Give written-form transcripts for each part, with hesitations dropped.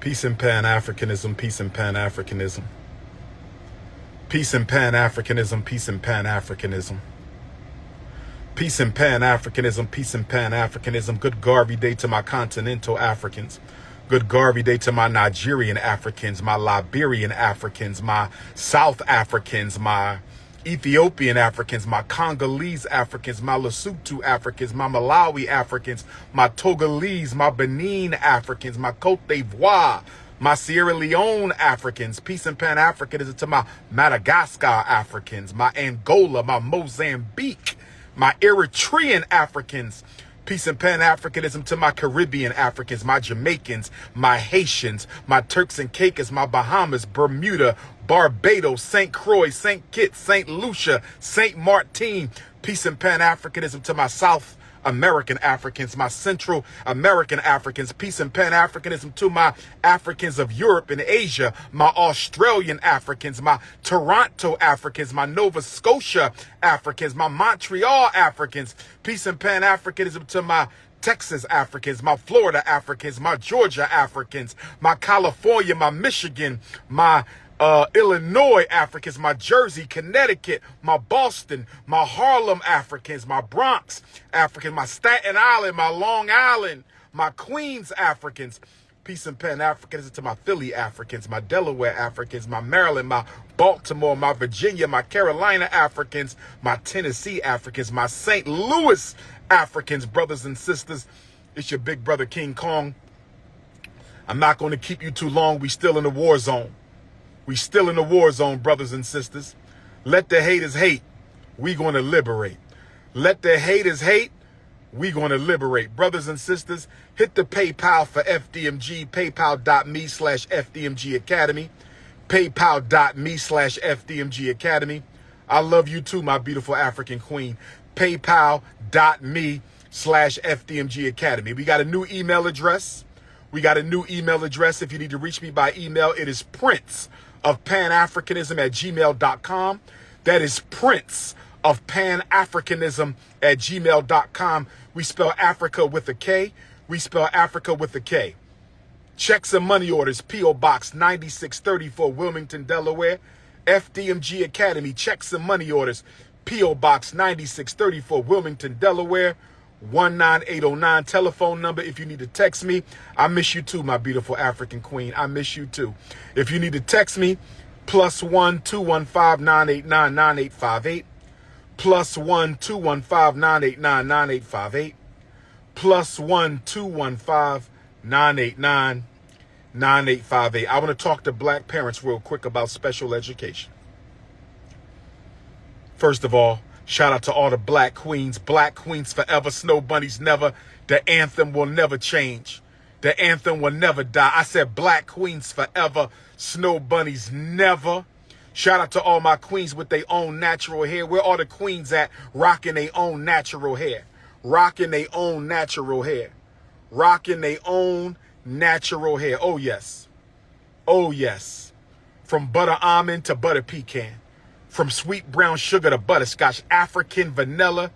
Peace and Pan-Africanism, peace and Pan-Africanism. Peace and Pan-Africanism, peace and Pan-Africanism. Peace and Pan-Africanism, peace and Pan-Africanism. Good Garvey Day to my continental Africans. Good Garvey Day to my Nigerian Africans, my Liberian Africans, my South Africans, my Ethiopian Africans, my Congolese Africans, my Lesotho Africans, my Malawi Africans, my Togolese, my Benin Africans, my Cote d'Ivoire, my Sierra Leone Africans. Peace and Pan-Africanism to my Madagascar Africans, my Angola, my Mozambique, my Eritrean Africans. Peace and Pan-Africanism to my Caribbean Africans, my Jamaicans, my Haitians, my Turks and Caicos, my Bahamas, Bermuda, Barbados, St. Croix, St. Kitts, St. Lucia, St. Martin. Peace and Pan-Africanism to my South American Africans, my Central American Africans. Peace and Pan-Africanism to my Africans of Europe and Asia, my Australian Africans, my Toronto Africans, my Nova Scotia Africans, my Montreal Africans. Peace and Pan-Africanism to my Texas Africans, my Florida Africans, my Georgia Africans, my California, my Michigan, my Illinois Africans, my Jersey, Connecticut, my Boston, my Harlem Africans, my Bronx Africans, my Staten Island, my Long Island, my Queens Africans. Peace and Pan-Africanism to my Philly Africans, my Delaware Africans, my Maryland, my Baltimore, my Virginia, my Carolina Africans, my Tennessee Africans, my St. Louis Africans, brothers and sisters. It's your big brother King Kong. I'm not going to keep you too long. We still in the war zone. We still in the war zone, brothers and sisters. Let the haters hate. We going to liberate. Let the haters hate. We going to liberate. Brothers and sisters, hit the PayPal for FDMG, paypal.me/FDMG Academy, paypal.me/FDMG Academy. I love you too, my beautiful African queen. paypal.me/FDMG Academy. We got a new email address. If you need to reach me by email, it is princeofpanafricanism@gmail.com. That is princeofpanafricanism@gmail.com. We spell Africa with a K. Checks and money orders, P.O. Box 9634, Wilmington, Delaware. FDMG Academy, checks and money orders, P.O. Box 9634, Wilmington, Delaware. 19809 telephone number if you need to text me. I miss you too, my beautiful African queen. I miss you too. If you need to text me, +1 215 989 9858, +1 215 989 9858, +1 215 989 9858. I want to talk to black parents real quick about special education. First of all, shout out to all the black queens forever, snow bunnies never. The anthem will never change. The anthem will never die. I said black queens forever, snow bunnies never. Shout out to all my queens with their own natural hair. Where are the queens at rocking their own natural hair? Rocking their own natural hair. Rocking their own natural hair. Oh, yes. Oh, yes. From butter almond to butter pecan. From sweet brown sugar to butterscotch, African vanilla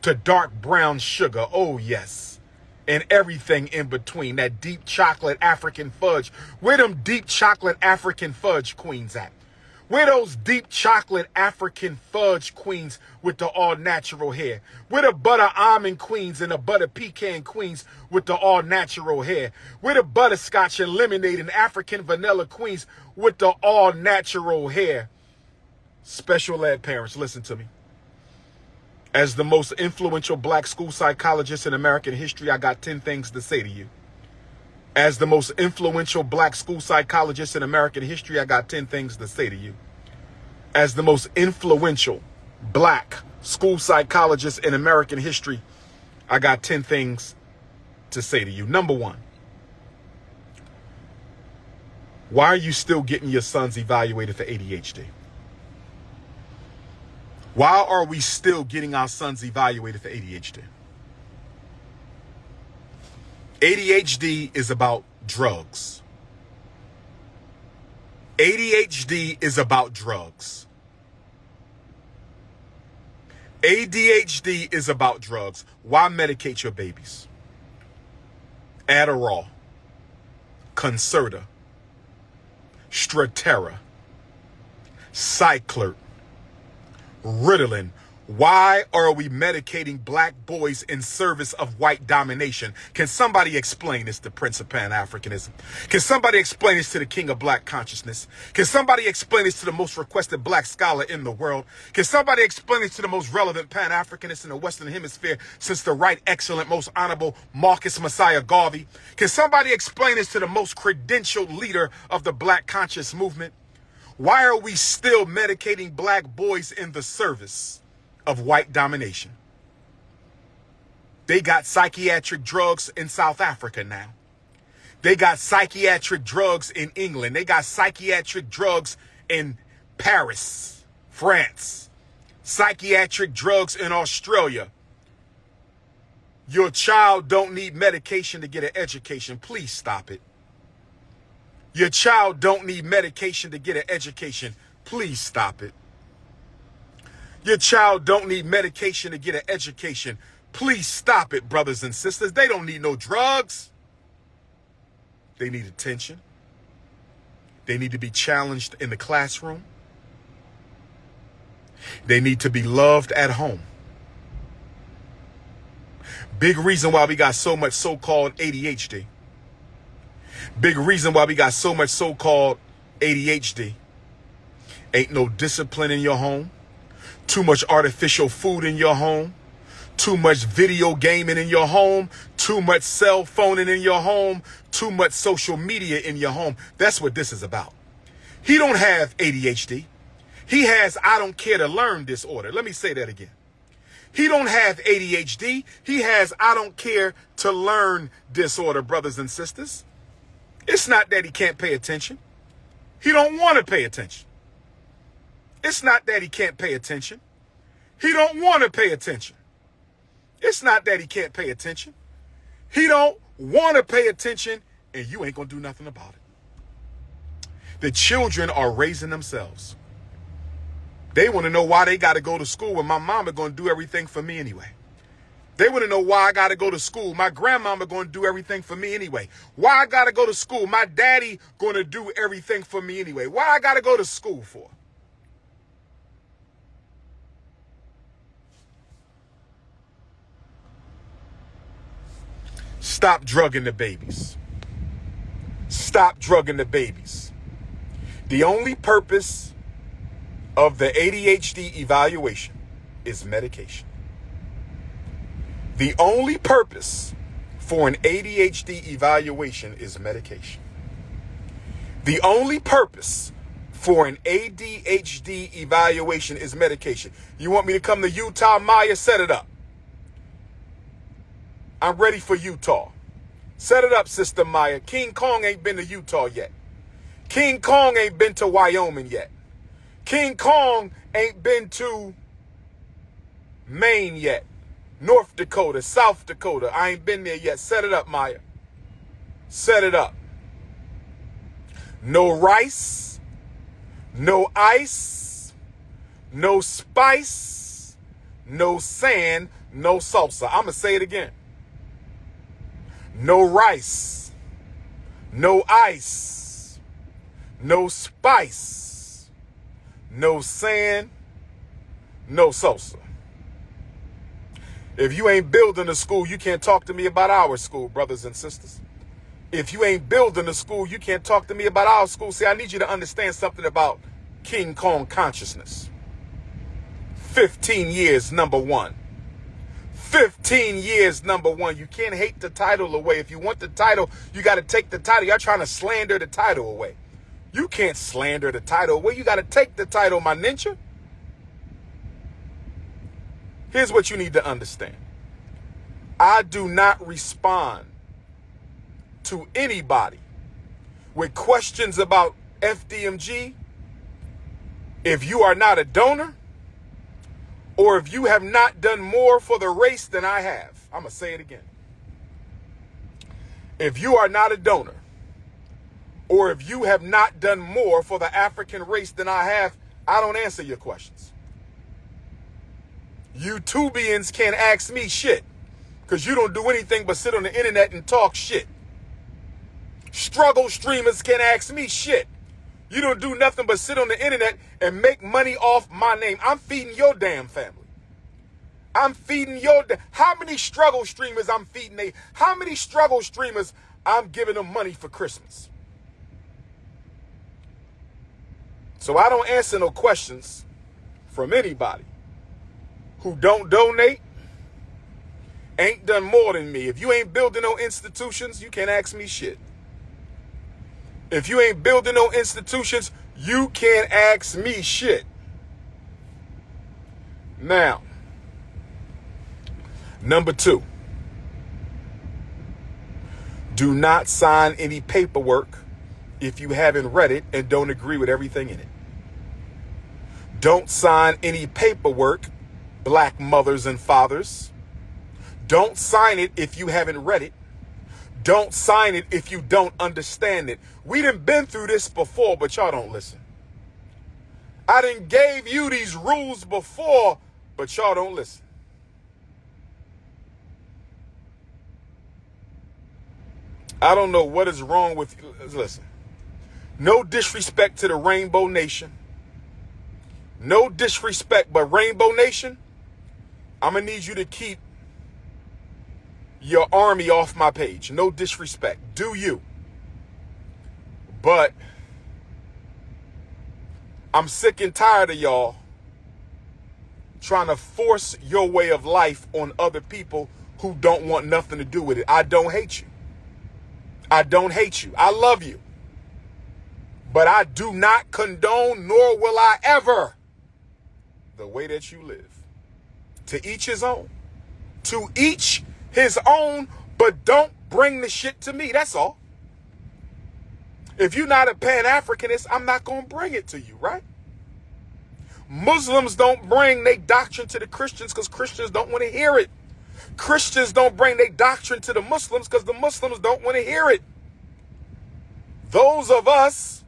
to dark brown sugar. Oh, yes. And everything in between. That deep chocolate African fudge. Where them deep chocolate African fudge queens at? Where those deep chocolate African fudge queens with the all natural hair? Where the butter almond queens and the butter pecan queens with the all natural hair? Where the butterscotch and lemonade and African vanilla queens with the all natural hair? Special ed parents, listen to me. As the most influential black school psychologist in American history, I got 10 things to say to you. As the most influential black school psychologist in American history, I got 10 things to say to you. As the most influential black school psychologist in American history, I got 10 things to say to you. Number one, why are you still getting your sons evaluated for ADHD? Why are we still getting our sons evaluated for ADHD? ADHD is about drugs. ADHD is about drugs. ADHD is about drugs. Why medicate your babies? Adderall, Concerta, Strattera, Cyclert, Ritalin. Why are we medicating black boys in service of white domination? Can somebody explain this to Prince of Pan-Africanism? Can somebody explain this to the king of black consciousness? Can somebody explain this to the most requested black scholar in the world? Can somebody explain this to the most relevant Pan-Africanist in the Western Hemisphere since the right excellent, most honorable Marcus Messiah Garvey? Can somebody explain this to the most credentialed leader of the black conscious movement? Why are we still medicating black boys in the service of white domination? They got psychiatric drugs in South Africa now. They got psychiatric drugs in England. They got psychiatric drugs in Paris, France. Psychiatric drugs in Australia. Your child don't need medication to get an education. Please stop it. Your child don't need medication to get an education. Please stop it. Your child don't need medication to get an education. Please stop it, brothers and sisters. They don't need no drugs. They need attention. They need to be challenged in the classroom. They need to be loved at home. Big reason why we got so much so-called ADHD. Big reason why we got so much so-called ADHD. Ain't no discipline in your home. Too much artificial food in your home. Too much video gaming in your home. Too much cell phoning in your home. Too much social media in your home. That's what this is about. He don't have ADHD. He has I don't care to learn disorder. Let me say that again. He don't have ADHD. He has I don't care to learn disorder, brothers and sisters. It's not that he can't pay attention. He don't want to pay attention. It's not that he can't pay attention. He don't want to pay attention. It's not that he can't pay attention. He don't want to pay attention, and you ain't going to do nothing about it. The children are raising themselves. They want to know why they got to go to school when my mama going to do everything for me anyway. They want to know why I got to go to school. My grandmama going to do everything for me anyway. Why I got to go to school. My daddy going to do everything for me anyway. Why I got to go to school for? Stop drugging the babies. Stop drugging the babies. The only purpose of the ADHD evaluation is medication. The only purpose for an ADHD evaluation is medication. The only purpose for an ADHD evaluation is medication. You want me to come to Utah, Maya? Set it up. I'm ready for Utah. Set it up, Sister Maya. King Kong ain't been to Utah yet. King Kong ain't been to Wyoming yet. King Kong ain't been to Maine yet. North Dakota, South Dakota. I ain't been there yet. Set it up, Maya. Set it up. No rice. No ice. No spice. No sand. No salsa. I'm going to say it again. No rice, no ice, no spice, no sand, no salsa. If you ain't building a school, you can't talk to me about our school, brothers and sisters. If you ain't building a school, you can't talk to me about our school. See, I need you to understand something about King Kong consciousness. 15 years, number one. 15 years, number one. You can't hate the title away. If you want the title, you got to take the title. You're trying to slander the title away. You can't slander the title away. You got to take the title, my ninja. Here's what you need to understand. I do not respond to anybody with questions about FDMG if you are not a donor, or if you have not done more for the race than I have. I'm going to say it again. If you are not a donor, or if you have not done more for the African race than I have, I don't answer your questions. You Tubians can't ask me shit, because you don't do anything but sit on the internet and talk shit. Struggle streamers can't ask me shit. You don't do nothing but sit on the internet and make money off my name. I'm feeding your damn family. I'm feeding how many struggle streamers I'm feeding? How many struggle streamers I'm giving them money for Christmas? So I don't answer no questions from anybody who don't donate, ain't done more than me. If you ain't building no institutions, you can't ask me shit. If you ain't building no institutions, you can't ask me shit. Now, number 2, do not sign any paperwork if you haven't read it and don't agree with everything in it. Don't sign any paperwork, black mothers and fathers. Don't sign it if you haven't read it. Don't sign it if you don't understand it. We done been through this before, but y'all don't listen. I done gave you these rules before, but y'all don't listen. I don't know what is wrong with you. Listen, no disrespect to the Rainbow Nation. No disrespect, but Rainbow Nation, I'm going to need you to keep your army off my page. No disrespect. Do you? But I'm sick and tired of y'all trying to force your way of life on other people who don't want nothing to do with it. I don't hate you. I don't hate you. I love you. But I do not condone, nor will I ever, the way that you live. To each his own. To each his own, but don't bring the shit to me. That's all. If you're not a Pan-Africanist, I'm not going to bring it to you, right? Muslims don't bring their doctrine to the Christians because Christians don't want to hear it. Christians don't bring their doctrine to the Muslims because the Muslims don't want to hear it. Those of us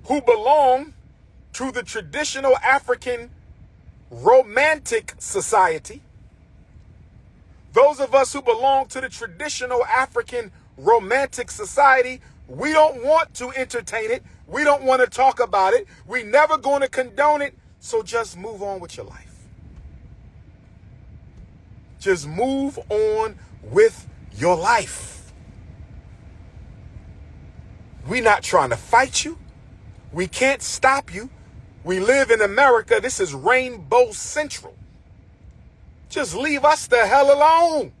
who belong to the traditional African romantic society, those of us who belong to the traditional African romantic society, we don't want to entertain it. We don't want to talk about it. We never going to condone it. So just move on with your life. Just move on with your life. We're not trying to fight you. We can't stop you. We live in America. This is Rainbow Central. Just leave us the hell alone.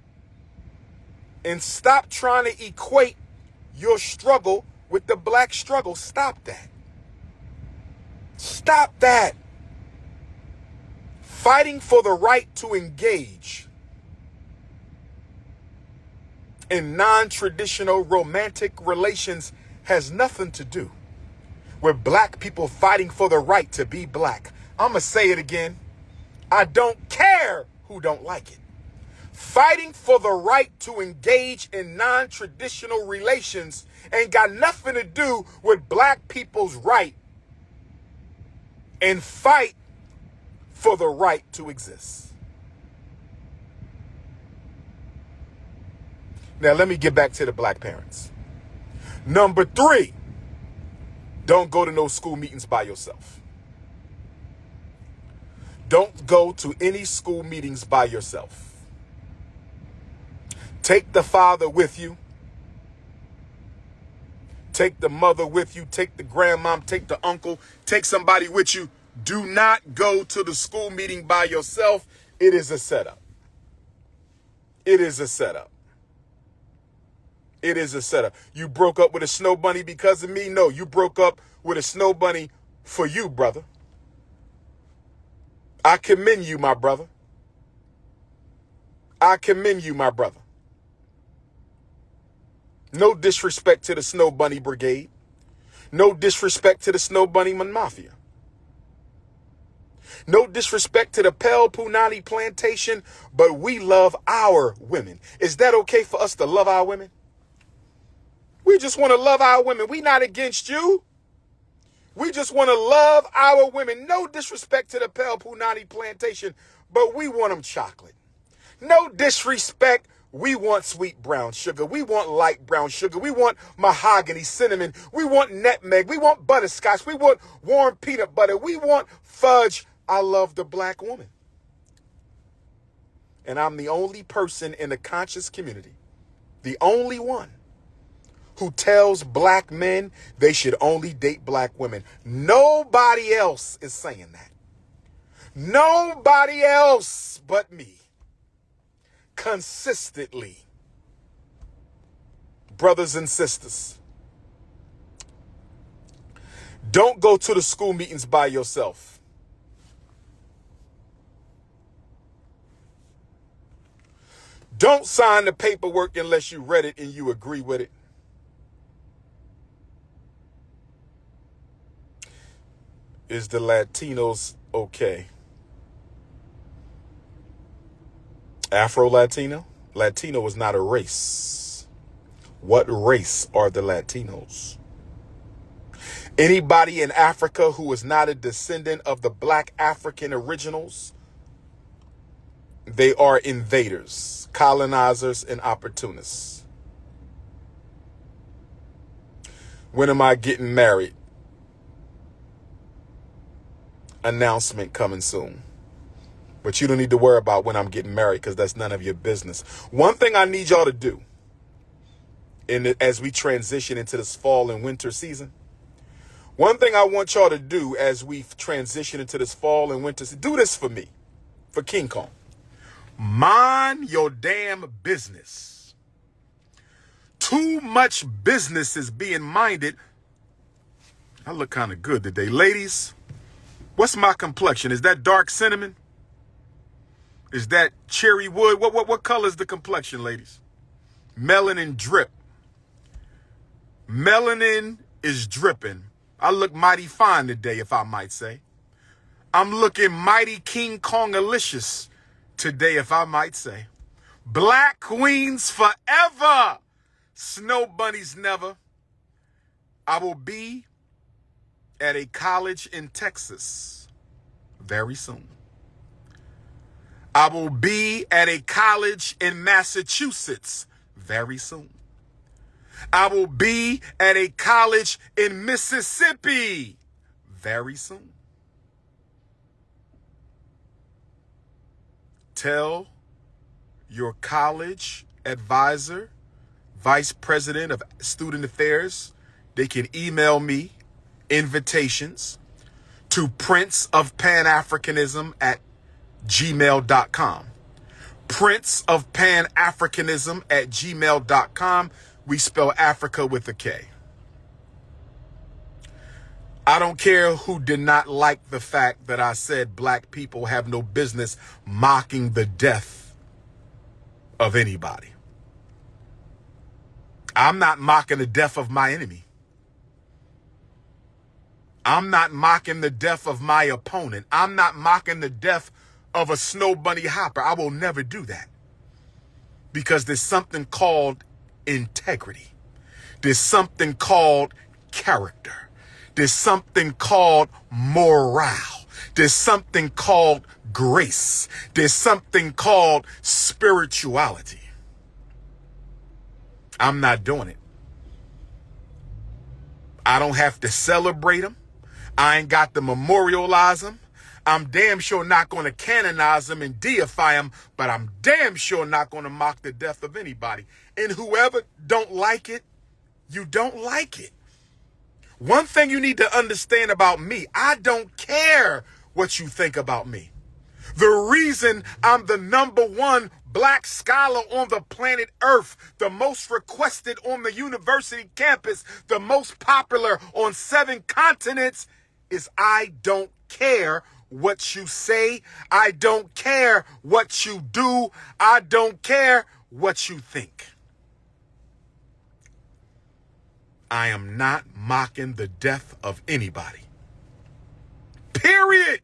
And stop trying to equate your struggle with the black struggle. Stop that. Stop that. Fighting for the right to engage in non-traditional romantic relations has nothing to do with black people fighting for the right to be black. I'm going to say it again. I don't care who don't like it. Fighting for the right to engage in non-traditional relations ain't got nothing to do with black people's right and fight for the right to exist. Now, let me get back to the black parents. Number 3, don't go to no school meetings by yourself. Don't go to any school meetings by yourself. Take the father with you. Take the mother with you. Take the grandmom. Take the uncle. Take somebody with you. Do not go to the school meeting by yourself. It is a setup. It is a setup. It is a setup. You broke up with a snow bunny because of me? No, you broke up with a snow bunny for you, brother. I commend you, my brother. I commend you, my brother. No disrespect to the Snow Bunny Brigade. No disrespect to the Snow Bunny Mafia. No disrespect to the Pel Punani Plantation, but we love our women. Is that okay for us to love our women? We just want to love our women. We not against you. We just want to love our women. No disrespect to the Pel Punani Plantation, but we want them chocolate. No disrespect. We want sweet brown sugar. We want light brown sugar. We want mahogany, cinnamon. We want nutmeg. We want butterscotch. We want warm peanut butter. We want fudge. I love the black woman. And I'm the only person in the conscious community, the only one, who tells black men they should only date black women. Nobody else is saying that. Nobody else but me. Consistently. Brothers and sisters, don't go to the school meetings by yourself. Don't sign the paperwork unless you read it and you agree with it. Is the Latinos okay? Afro-Latino? Latino is not a race. What race are the Latinos? Anybody in Africa who is not a descendant of the black African originals, they are invaders, colonizers, and opportunists. When am I getting married? Announcement coming soon. But you don't need to worry about when I'm getting married because that's none of your business. One thing I need y'all to do as we transition into this fall and winter season, one thing I want y'all to do as we transition into this fall and winter season, do this for me, for King Kong. Mind your damn business. Too much business is being minded. I look kind of good today. Ladies, what's my complexion? Is that dark cinnamon? Is that cherry wood? What color is the complexion, ladies? Melanin drip. Melanin is dripping. I look mighty fine today, if I might say. I'm looking mighty King Kong-alicious today, if I might say. Black queens forever. Snow bunnies never. I will be at a college in Texas very soon. I will be at a college in Massachusetts very soon. I will be at a college in Mississippi very soon. Tell your college advisor, vice president of student affairs, they can email me invitations to princeofpanafricanism@gmail.com. princeofpanafricanism@gmail.com. We spell Africa with a K. I don't care who did not like the fact that I said black people have no business mocking the death of anybody. I'm not mocking the death of my enemy. I'm not mocking the death of my opponent. I'm not mocking the death of a snow bunny hopper. I will never do that. Because there's something called integrity. There's something called character. There's something called morale. There's something called grace. There's something called spirituality. I'm not doing it. I don't have to celebrate them. I ain't got to memorialize them. I'm damn sure not going to canonize them and deify them, but I'm damn sure not going to mock the death of anybody. And whoever don't like it, you don't like it. One thing you need to understand about me, I don't care what you think about me. The reason I'm the #1 black scholar on the planet Earth, the most requested on the university campus, the most popular on 7 continents, is I don't care what you say. I don't care what you do. I don't care what you think. I am not mocking the death of anybody. Period.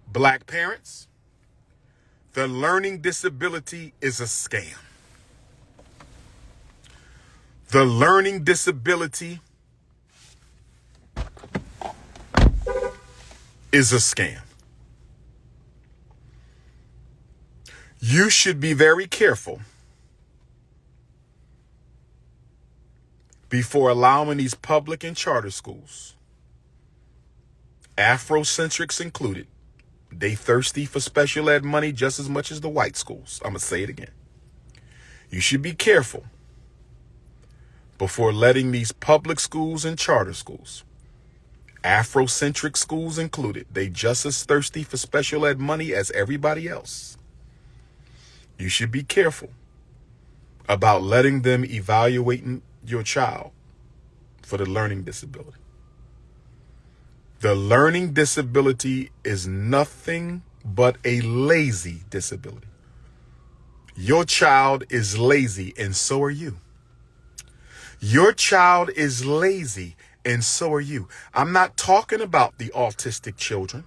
Black parents, the learning disability is a scam. The learning disability is a scam. You should be very careful before allowing these public and charter schools, Afrocentrics included, they thirsty for special ed money just as much as the white schools. I'm going to say it again. You should be careful before letting these public schools and charter schools, Afrocentric schools included, they just as thirsty for special ed money as everybody else. You should be careful about letting them evaluating your child for the learning disability. The learning disability is nothing but a lazy disability. Your child is lazy, and so are you. Your child is lazy, and so are you. I'm not talking about the autistic children.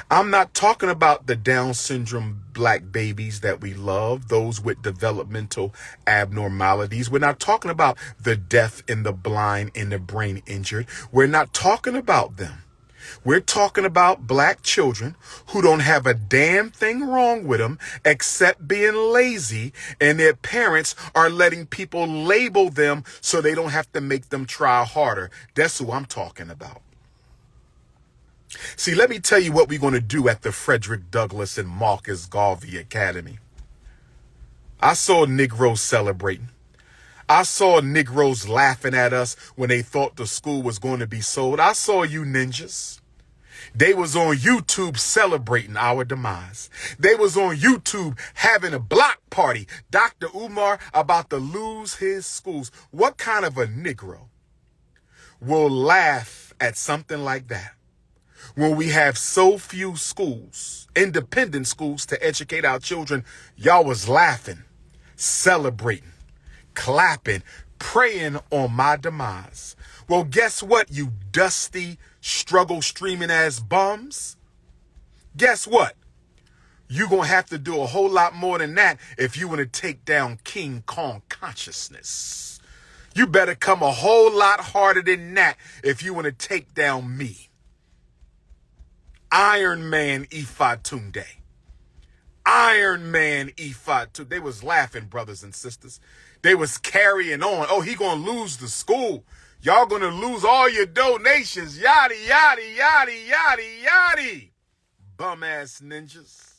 I'm not talking about the Down syndrome black babies that we love, those with developmental abnormalities. We're not talking about the deaf and the blind and the brain injured. We're not talking about them. We're talking about black children who don't have a damn thing wrong with them except being lazy, and their parents are letting people label them so they don't have to make them try harder. That's who I'm talking about. See, let me tell you what we're going to do at the Frederick Douglass and Marcus Garvey Academy. I saw Negroes celebrating. I saw Negroes laughing at us when they thought the school was going to be sold. I saw you ninjas. They was on YouTube celebrating our demise. They was on YouTube having a block party. Dr. Umar about to lose his schools. What kind of a Negro will laugh at something like that when we have so few schools, independent schools, to educate our children? Y'all was laughing, celebrating, clapping, praying on my demise. Well, guess what, you dusty, struggle streaming ass bums? Guess what? You're going to have to do a whole lot more than that if you want to take down King Kong consciousness. You better come a whole lot harder than that if you want to take down me. Iron Man Ifatunde. Iron Man Ifatunde. They was laughing, brothers and sisters. They was carrying on. Oh, he gonna lose the school. Y'all gonna lose all your donations. Yada, yada, yada, yada, yada. Bum ass ninjas.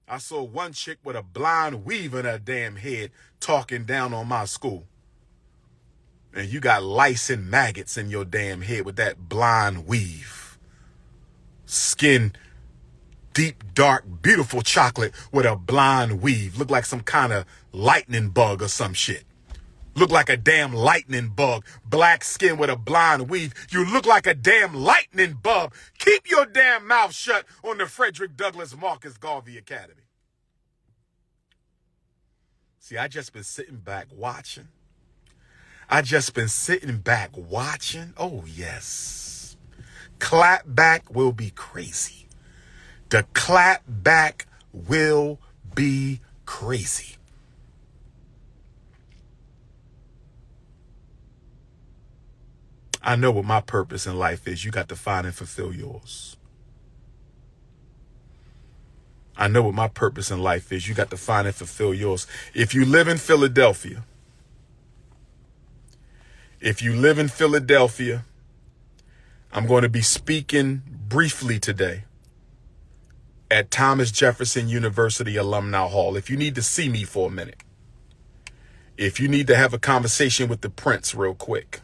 I saw one chick with a blind weave in her damn head talking down on my school. And you got lice and maggots in your damn head with that blind weave. Skin deep, dark, beautiful chocolate with a blind weave. Look like some kind of lightning bug or some shit. Look like a damn lightning bug. Black skin with a blind weave. You look like a damn lightning bug. Keep your damn mouth shut on the Frederick Douglass Marcus Garvey Academy. See, I just been sitting back watching. Oh, yes. Clap back will be crazy. The clap back will be crazy. I know what my purpose in life is. You got to find and fulfill yours. I know what my purpose in life is. You got to find and fulfill yours. If you live in Philadelphia, I'm going to be speaking briefly today at Thomas Jefferson University Alumni Hall. If you need to see me for a minute, if you need to have a conversation with the Prince real quick,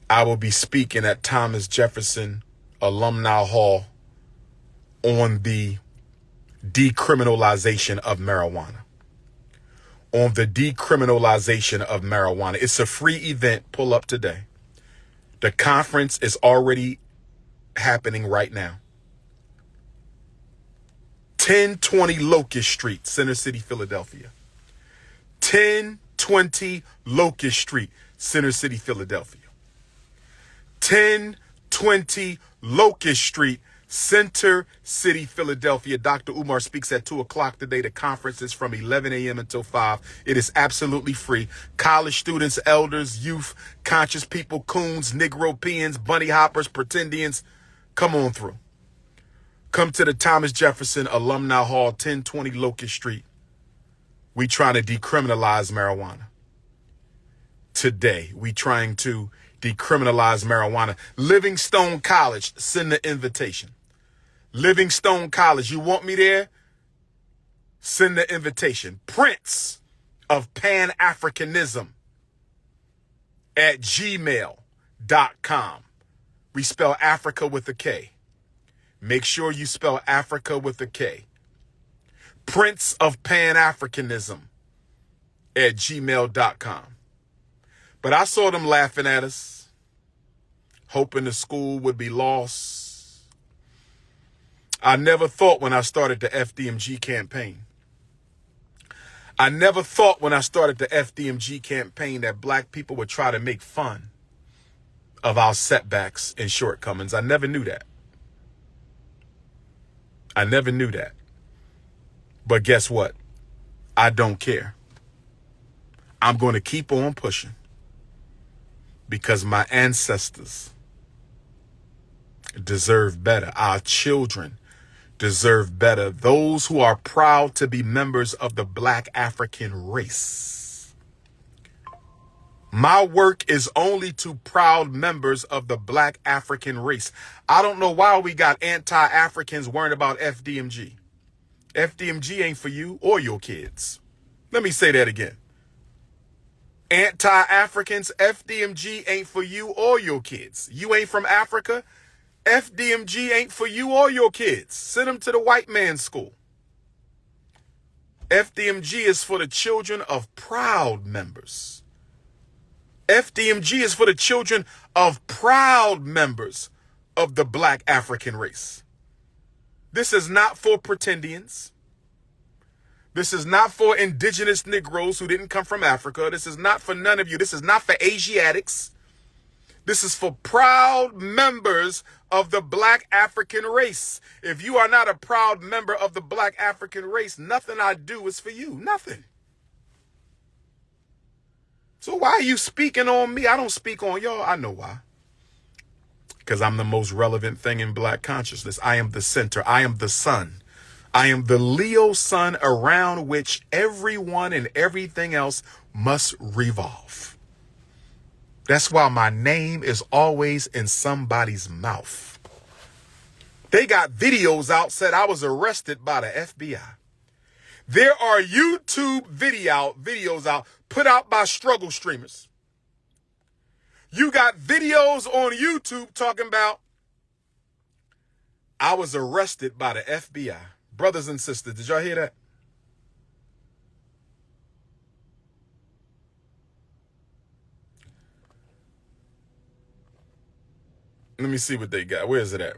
I will be speaking at Thomas Jefferson Alumni Hall on the decriminalization of marijuana. It's a free event. Pull up today. The conference is already happening right now. 1020 Locust Street, Center City, Philadelphia. 1020 Locust Street, Center City, Philadelphia. 1020 Locust Street, Center City, Philadelphia. Dr. Umar speaks at 2 o'clock today. The conference is from 11 a.m. until 5. It is absolutely free. College students, elders, youth, conscious people, coons, Negropeans, bunny hoppers, pretendians, come on through. Come to the Thomas Jefferson Alumni Hall, 1020 Locust Street. We trying to decriminalize marijuana. Today, we trying to decriminalize marijuana. Livingstone College, send the invitation. Livingstone College, you want me there? Send the invitation. Prince of Pan-Africanism at gmail.com. We spell Africa with a K. Make sure you spell Africa with a K. Prince of Pan-Africanism at gmail.com. But I saw them laughing at us, hoping the school would be lost. I never thought when I started the FDMG campaign, that black people would try to make fun of our setbacks and shortcomings. I never knew that. But guess what? I don't care. I'm going to keep on pushing because my ancestors deserve better. Our children deserve better. Those who are proud to be members of the Black African race. My work is only to proud members of the Black African race. I don't know why we got anti-Africans worrying about FDMG. FDMG ain't for you or your kids. Let me say that again. Anti-Africans, FDMG ain't for you or your kids. You ain't from Africa. FDMG ain't for you or your kids. Send them to the white man's school. FDMG is for the children of proud members. FDMG is for the children of proud members of the Black African race. This is not for pretendians. This is not for indigenous Negroes who didn't come from Africa. This is not for none of you. This is not for Asiatics. This is for proud members of the Black African race. If you are not a proud member of the Black African race, nothing I do is for you. Nothing. So why are you speaking on me? I don't speak on y'all. I know why. Because I'm the most relevant thing in Black consciousness. I am the center. I am the sun. I am the Leo sun around which everyone and everything else must revolve. That's why my name is always in somebody's mouth. They got videos out, said I was arrested by the FBI. There are YouTube videos out put out by struggle streamers. You got videos on YouTube talking about I was arrested by the FBI. Brothers and sisters, did y'all hear that? Let me see what they got. Where is it at?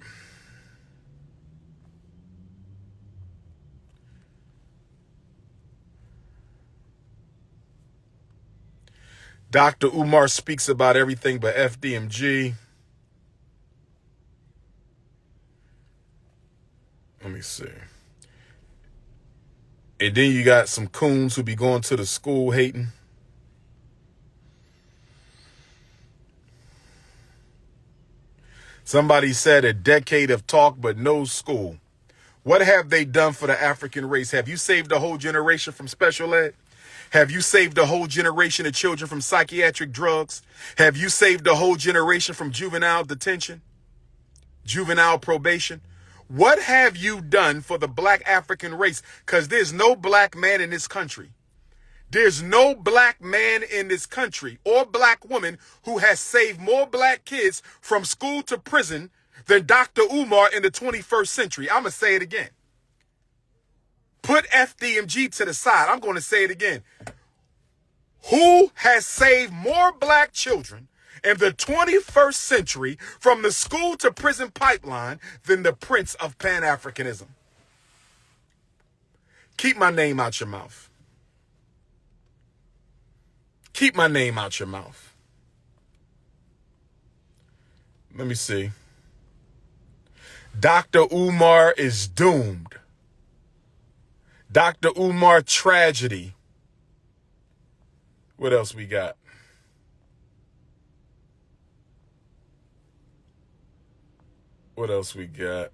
Dr. Umar speaks about everything but FDMG. Let me see. And then you got some coons who be going to the school hating. Somebody said a decade of talk but no school. What have they done for the African race? Have you saved a whole generation from special ed? Have you saved a whole generation of children from psychiatric drugs? Have you saved a whole generation from juvenile detention? Juvenile probation? What have you done for the Black African race? Because there's no black man in this country. There's no black man in this country or black woman who has saved more black kids from school to prison than Dr. Umar in the 21st century. I'm going to say it again. Put FDMG to the side. I'm going to say it again. Who has saved more black children in the 21st century from the school to prison pipeline than the Prince of Pan-Africanism? Keep my name out your mouth. Keep my name out your mouth. Let me see. Dr. Umar is doomed. Dr. Umar tragedy. What else we got? What else we got?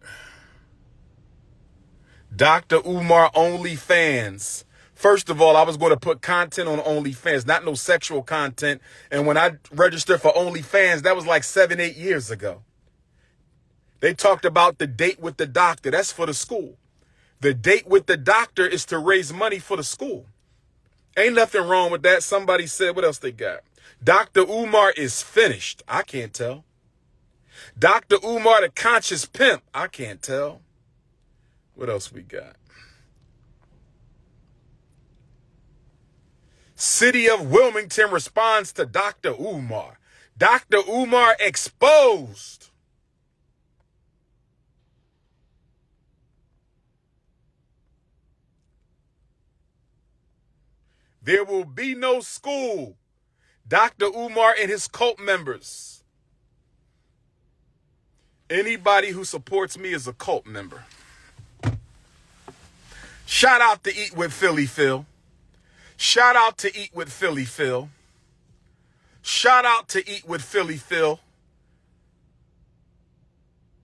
Dr. Umar OnlyFans. First of all, I was going to put content on OnlyFans, not no sexual content. And when I registered for OnlyFans, that was like 7, 8 years ago. They talked about the date with the doctor. That's for the school. The date with the doctor is to raise money for the school. Ain't nothing wrong with that. Somebody said, what else they got? Dr. Umar is finished. I can't tell. Dr. Umar, the conscious pimp. I can't tell. What else we got? City of Wilmington responds to Dr. Umar. Dr. Umar exposed. There will be no school. Dr. Umar and his cult members. Anybody who supports me is a cult member. Shout out to Eat with Philly Phil. Shout out to Eat with Philly Phil. Shout out to Eat with Philly Phil.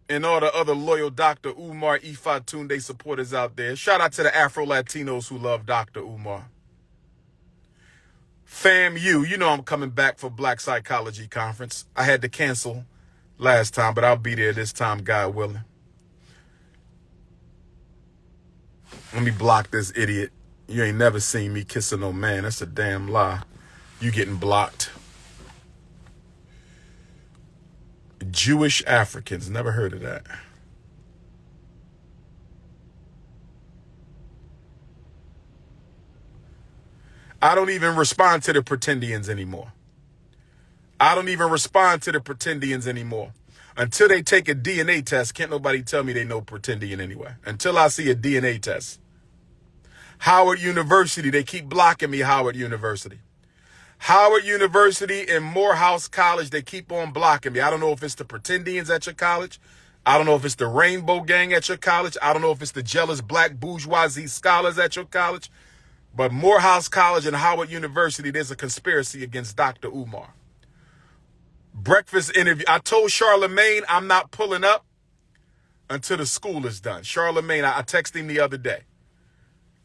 And all the other loyal Dr. Umar Ifa Tunde supporters out there. Shout out to the Afro-Latinos who love Dr. Umar. FAMU, you know I'm coming back for Black Psychology Conference. I had to cancel last time, but I'll be there this time, God willing. Let me block this idiot. You ain't never seen me kissing no man. That's a damn lie. You getting blocked. Jewish Africans. Never heard of that. I don't even respond to the pretendians anymore. I don't even respond to the pretendians anymore. Until they take a DNA test, can't nobody tell me they know pretendian anyway. Until I see a DNA test. Howard University, they keep blocking me, Howard University. Howard University and Morehouse College, they keep on blocking me. I don't know if it's the pretendians at your college. I don't know if it's the Rainbow Gang at your college. I don't know if it's the jealous black bourgeoisie scholars at your college. But Morehouse College and Howard University, there's a conspiracy against Dr. Umar. Breakfast interview. I told Charlemagne I'm not pulling up until the school is done. Charlemagne, I texted him the other day.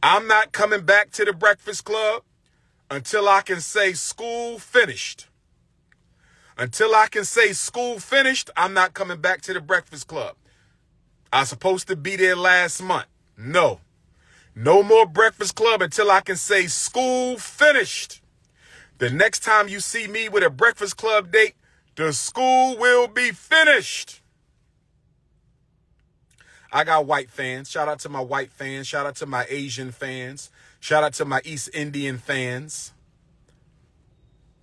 I'm not coming back to the Breakfast Club until I can say school finished. Until I can say school finished, I'm not coming back to the Breakfast Club. I was supposed to be there last month. No. No more Breakfast Club until I can say school finished. The next time you see me with a Breakfast Club date, the school will be finished. I got white fans. Shout out to my white fans. Shout out to my Asian fans. Shout out to my East Indian fans.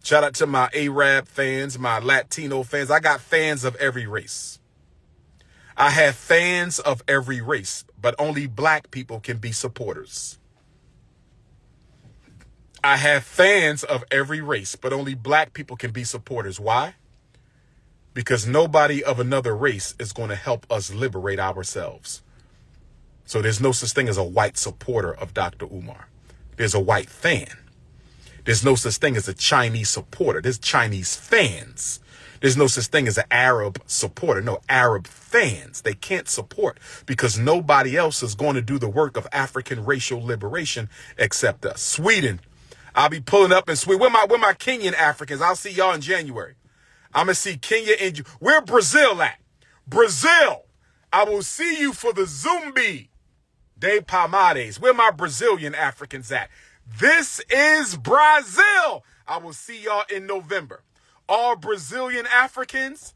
Shout out to my Arab fans, my Latino fans. I got fans of every race. I have fans of every race, but only black people can be supporters. I have fans of every race, but only black people can be supporters. Why? Because nobody of another race is going to help us liberate ourselves. So there's no such thing as a white supporter of Dr. Umar. There's a white fan. There's no such thing as a Chinese supporter. There's Chinese fans. There's no such thing as an Arab supporter. No, Arab fans. They can't support because nobody else is going to do the work of African racial liberation except us. Sweden. I'll be pulling up in Sweden. Where my Kenyan Africans? I'll see y'all in January. I'm going to see Kenya and where Brazil at? Brazil. I will see you for the Zumbi de Palmares. Where my Brazilian Africans at? This is Brazil. I will see y'all in November. All Brazilian Africans,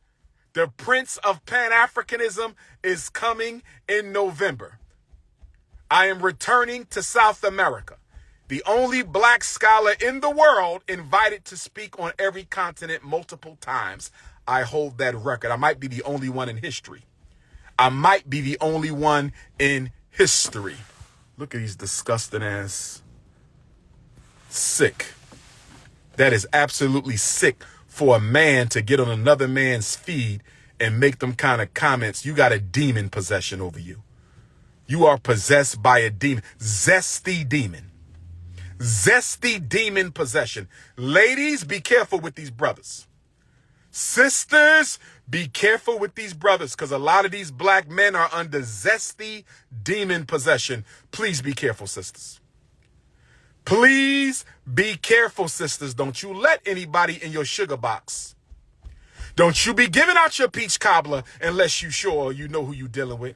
the Prince of Pan-Africanism is coming in November. I am returning to South America. The only black scholar in the world invited to speak on every continent multiple times. I hold that record. I might be the only one in history. I might be the only one in history. Look at these disgusting ass. Sick. That is absolutely sick for a man to get on another man's feed and make them kind of comments. You got a demon possession over you. You are possessed by a demon. Zesty demon. Zesty demon possession. Ladies, be careful with these brothers. Sisters, Be careful with these brothers, because a lot of these black men are under zesty demon possession. Please be careful, sisters. Please be careful, sisters. Don't you let anybody in your sugar box. Don't you be giving out your peach cobbler unless you sure you know who you dealing with.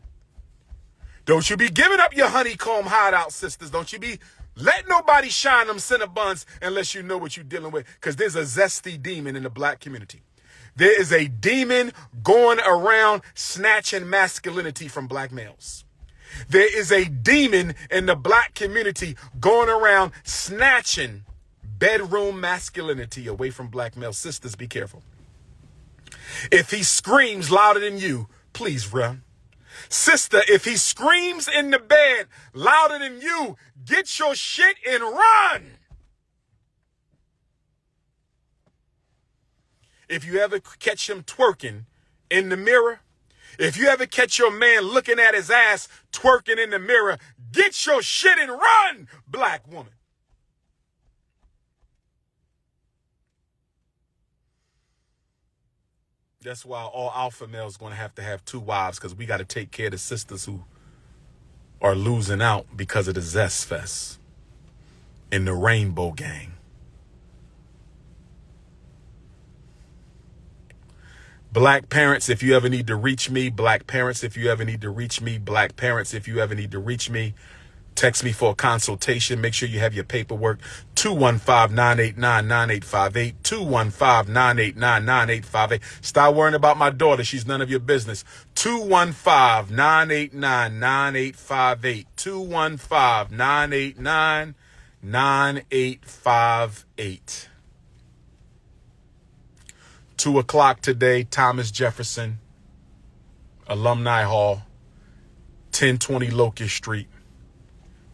Don't you be giving up your honeycomb hideout, sisters. Don't you be letting nobody shine them Cinnabons unless you know what you're dealing with, because there's a zesty demon in the black community. There is a demon going around snatching masculinity from black males. There is a demon in the black community going around snatching bedroom masculinity away from black males. Sisters, be careful. If he screams louder than you, please run. Sister, if he screams in the bed louder than you, get your shit and run. If you ever catch him twerking in the mirror, if you ever catch your man looking at his ass twerking in the mirror, get your shit and run, black woman. That's why all alpha males going to have 2 wives, because we got to take care of the sisters who are losing out because of the Zest Fest and the Rainbow Gang. Black parents, if you ever need to reach me, black parents, if you ever need to reach me, black parents, if you ever need to reach me, text me for a consultation. Make sure you have your paperwork. 215-989-9858. 215-989-9858. Stop worrying about my daughter. She's none of your business. 215-989-9858. 215-989-9858. 2 o'clock today, Thomas Jefferson, Alumni Hall, 1020 Locust Street,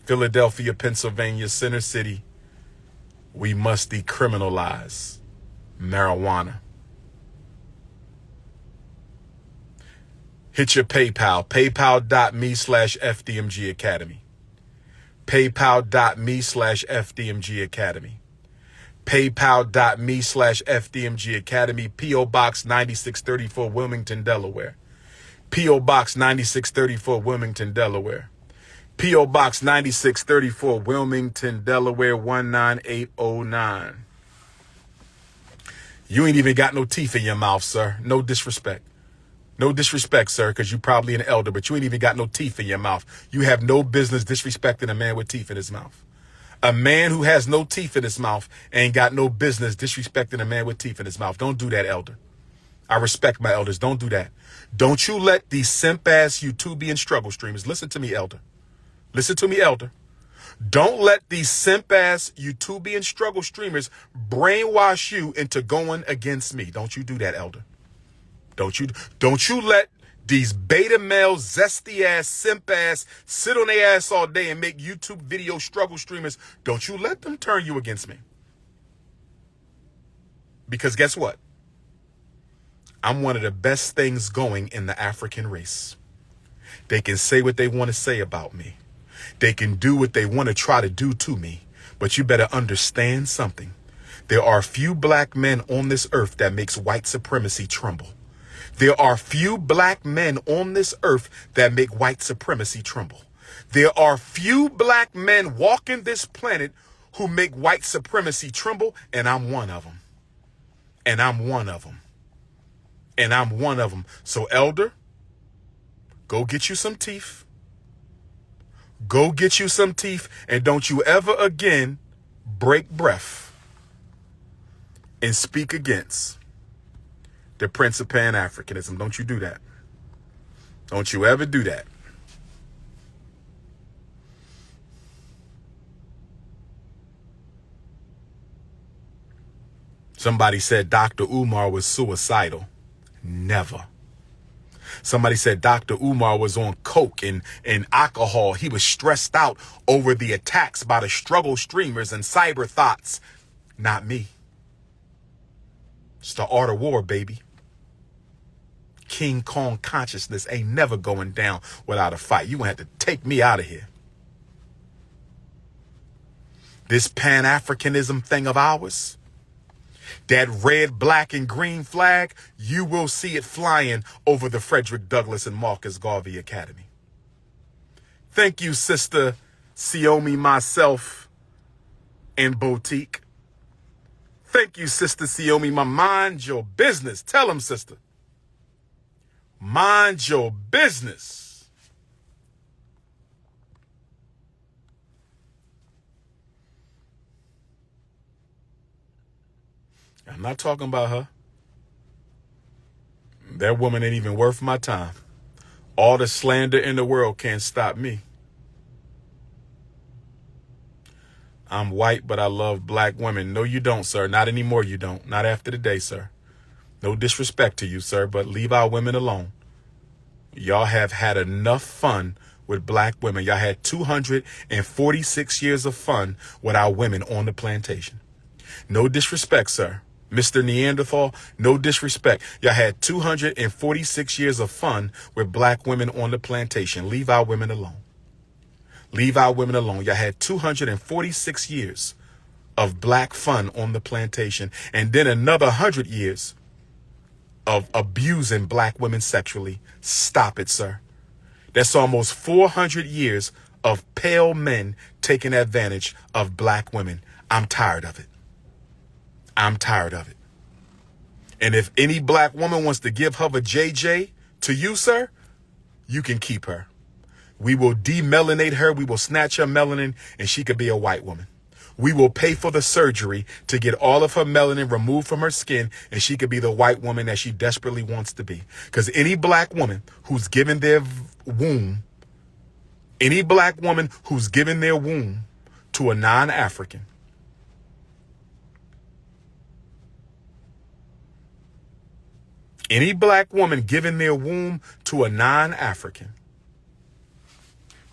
Philadelphia, Pennsylvania, Center City. We must decriminalize marijuana. Hit your PayPal, paypal.me/FDMG Academy. paypal.me/FDMG Academy. paypal.me/FDMG Academy. P.O. Box 9634, Wilmington, Delaware. P.O. Box 9634, Wilmington, Delaware. P.O. Box 9634, Wilmington, Delaware, 19809. You ain't even got no teeth in your mouth, sir. No disrespect. No disrespect, sir, because you probably an elder, but you ain't even got no teeth in your mouth. You have no business disrespecting a man with teeth in his mouth. A man who has no teeth in his mouth ain't got no business disrespecting a man with teeth in his mouth. Don't do that, elder. I respect my elders. Don't do that. Don't you let these simp-ass YouTubian struggle streamers, listen to me, elder. Listen to me, elder. Don't let these simp-ass YouTubian struggle streamers brainwash you into going against me. Don't you do that, elder. Don't you let these beta male, zesty ass, simp ass, sit on their ass all day and make YouTube video struggle streamers. Don't you let them turn you against me. Because guess what? I'm one of the best things going in the African race. They can say what they want to say about me. They can do what they want to try to do to me. But you better understand something. There are few black men on this earth that makes white supremacy tremble. There are few black men on this earth that make white supremacy tremble. There are few black men walking this planet who make white supremacy tremble, and I'm one of them. And I'm one of them. And I'm one of them. So, elder, go get you some teeth. Go get you some teeth, and don't you ever again break breath and speak against the Prince of Pan-Africanism. Don't you do that. Don't you ever do that. Somebody said Dr. Umar was suicidal. Never. Somebody said Dr. Umar was on coke and alcohol. He was stressed out over the attacks by the struggle streamers and cyber thoughts. Not me. It's the art of war, baby. King Kong consciousness ain't never going down without a fight. You gonna have to take me out of here. This Pan-Africanism thing of ours, That red, black, and green flag, you will see it flying over the Frederick Douglass and Marcus Garvey Academy. Thank you, Sister Siomi, myself, and Boutique. Thank you, Sister Siomi. Mind your business. Tell them, sister. Mind your business. I'm not talking about her. That woman ain't even worth my time. All the slander in the world can't stop me. I'm white, but I love black women. No, you don't, sir. Not anymore, you don't. Not after the day, sir. No disrespect to you, sir, but leave our women alone. Y'all have had enough fun with black women. Y'all had 246 years of fun with our women on the plantation. No disrespect, sir. Mr. Neanderthal, no disrespect. Y'all had 246 years of fun with black women on the plantation. Leave our women alone. Leave our women alone. Y'all had 246 years of black fun on the plantation, and then another 100 years of abusing black women sexually. Stop it, sir. That's almost 400 years of pale men taking advantage of black women. I'm tired of it. I'm tired of it. And if any black woman wants to give her a JJ to you, sir, you can keep her. We will demelanate her. We will snatch her melanin, and she could be a white woman. We will pay for the surgery to get all of her melanin removed from her skin, and she could be the white woman that she desperately wants to be. Because any black woman who's given their womb, any black woman who's given their womb to a non-African, any black woman giving their womb to a non-African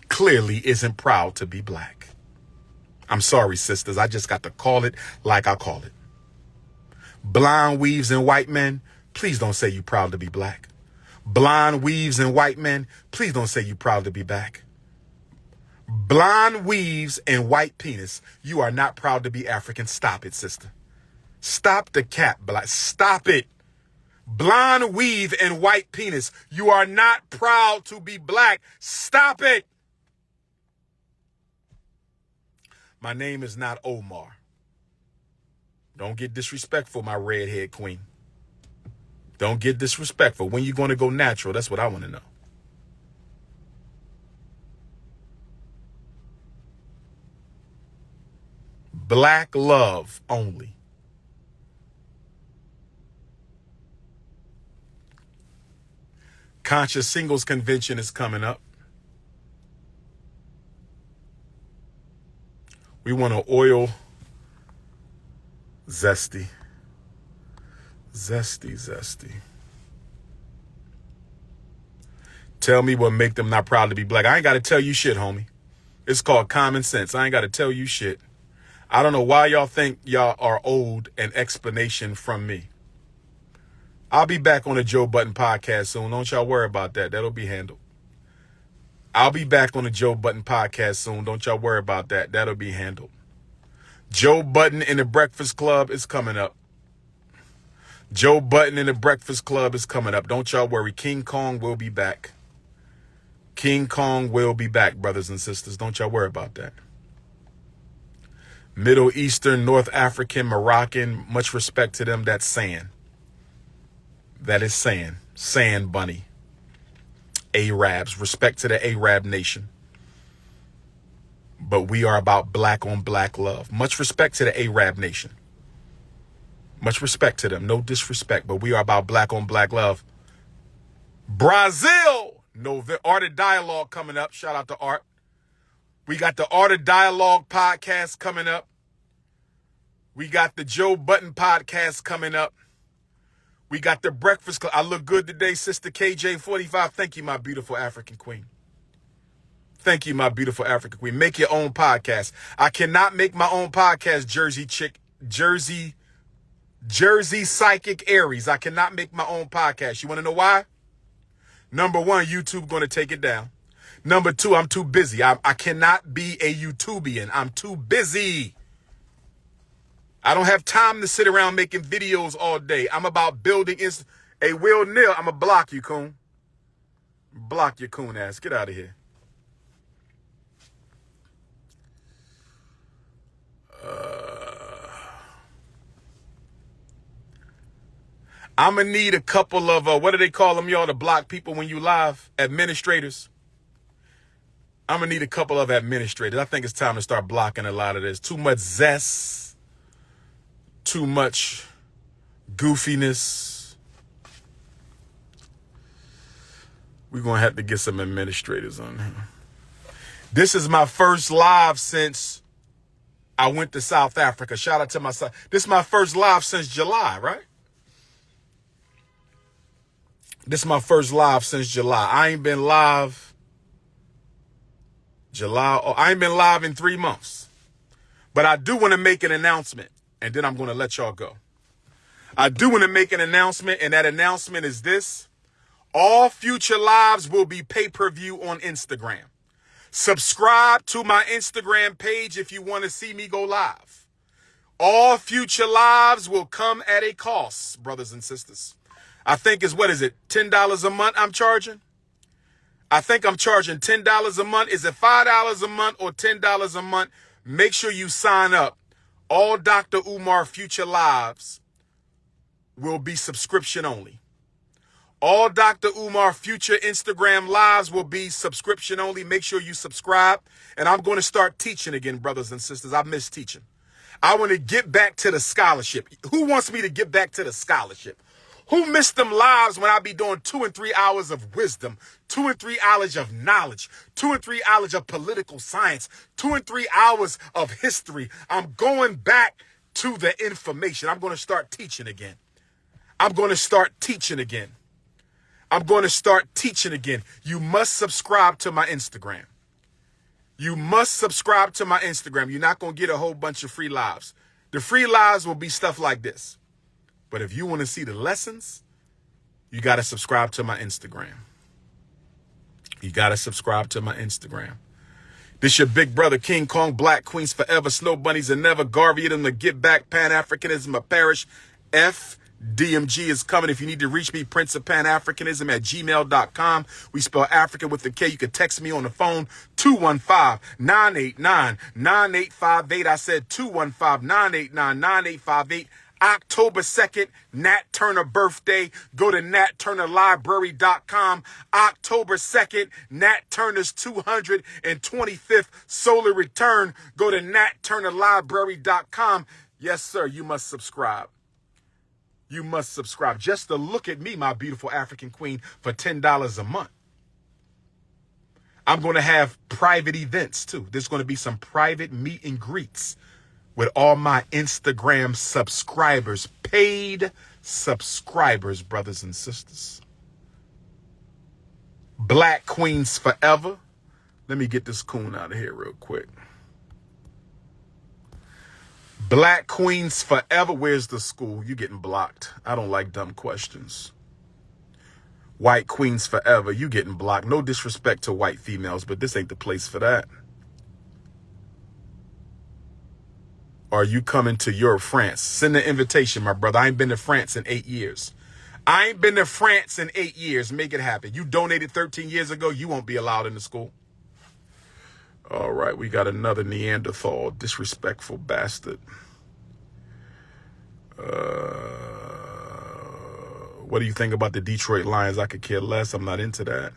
clearly isn't proud to be black. I'm sorry, sisters. I just got to call it like I call it. Blonde weaves and white men, please don't say you proud to be black. Blonde weaves and white men, please don't say you proud to be black. Blonde weaves and white penis, you are not proud to be African. Stop it, sister. Stop the cap, black. Stop it. Blonde weave and white penis, you are not proud to be black. Stop it. My name is not Omar. Don't get disrespectful, my redhead queen. Don't get disrespectful. When you going to go natural? That's what I want to know. Black love only. Conscious Singles Convention is coming up. We want to oil Zesty. Zesty. Tell me what make them not proud to be black. I ain't got to tell you shit, homie. It's called common sense. I ain't got to tell you shit. I don't know why y'all think y'all are owed an explanation from me. I'll be back on the Joe Budden podcast soon. Don't y'all worry about that. That'll be handled. I'll be back on the Joe Budden podcast soon. Don't y'all worry about that. That'll be handled. Joe Budden in the Breakfast Club is coming up. Joe Budden in the Breakfast Club is coming up. Don't y'all worry. King Kong will be back. King Kong will be back, brothers and sisters. Don't y'all worry about that. Middle Eastern, North African, Moroccan, much respect to them. That's sand. That is sand. Sand bunny. Arabs. Respect to the Arab nation. But we are about black on black love. Much respect to the Arab nation. Much respect to them. No disrespect, but we are about black on black love. Brazil. Art of Dialogue coming up. Shout out to Art. We got the Art of Dialogue podcast coming up. We got the Joe Budden podcast coming up. We got the Breakfast Club. I look good today, Sister KJ45. Thank you, my beautiful African queen. Thank you, my beautiful African queen. Make your own podcast. I cannot make my own podcast, Jersey Psychic Aries. I cannot make my own podcast. You want to know why? Number one, YouTube going to take it down. Number two, I'm too busy. I cannot be a YouTubian. I'm too busy. I don't have time to sit around making videos all day. I'm about building. Hey, Will Neal, I'm going to block you, coon. Block your coon ass. Get out of here. I'm going to need a couple of, what do they call them, y'all, to block people when you live? Administrators. I'm going to need a couple of administrators. I think it's time to start blocking a lot of this. Too much zest. Too much goofiness. We're going to have to get some administrators on here. This is my first live since I went to South Africa. Shout out to my son. This is my first live since July, right? This is my first live since July. I ain't been live I ain't been live in 3 months. But I do want to make an announcement, and then I'm going to let y'all go. I do want to make an announcement, and that announcement is this. All future lives will be pay-per-view on Instagram. Subscribe to my Instagram page if you want to see me go live. All future lives will come at a cost, brothers and sisters. I think it's, what is it, $10 a month I'm charging? I think I'm charging $10 a month. Is it $5 a month or $10 a month? Make sure you sign up. All Dr. Umar future lives will be subscription only. All Dr. Umar future Instagram lives will be subscription only. Make sure you subscribe. And I'm going to start teaching again, brothers and sisters. I miss teaching. I want to get back to the scholarship. Who wants me to get back to the scholarship? Who missed them lives when I be doing 2 and 3 hours of wisdom, 2 and 3 hours of knowledge, 2 and 3 hours of political science, 2 and 3 hours of history? I'm going back to the information. I'm going to start teaching again. I'm going to start teaching again. I'm going to start teaching again. You must subscribe to my Instagram. You must subscribe to my Instagram. You're not going to get a whole bunch of free lives. The free lives will be stuff like this. But if you want to see the lessons, you got to subscribe to my Instagram. You got to subscribe to my Instagram. This your big brother, King Kong, Black Queens Forever, Snow Bunnies and Never, Garvey, and the Get Back, Pan-Africanism, a Parish, DMG is coming. If you need to reach me, Prince of Pan-Africanism at gmail.com. We spell African with a K. You can text me on the phone, 215-989-9858. I said 215-989-9858. October 2nd, Nat Turner birthday. Go to natturnerlibrary.com. October 2nd, Nat Turner's 225th solar return. Go to natturnerlibrary.com. Yes, sir, you must subscribe. You must subscribe just to look at me, my beautiful African queen, for $10 a month. I'm going to have private events, too. There's going to be some private meet and greets with all my Instagram subscribers, paid subscribers, brothers and sisters. Black Queens Forever. Let me get this coon out of here real quick. Black Queens Forever. Where's the school? You getting blocked. I don't like dumb questions. White Queens Forever. You getting blocked. No disrespect to white females, but this ain't the place for that. Are you coming to Europe, France? Send an invitation, my brother. I ain't been to France in 8 years. I ain't been to France in 8 years. Make it happen. You donated 13 years ago. You won't be allowed in the school. All right, we got another Neanderthal, disrespectful bastard. What do you think about the Detroit Lions? I could care less. I'm not into that.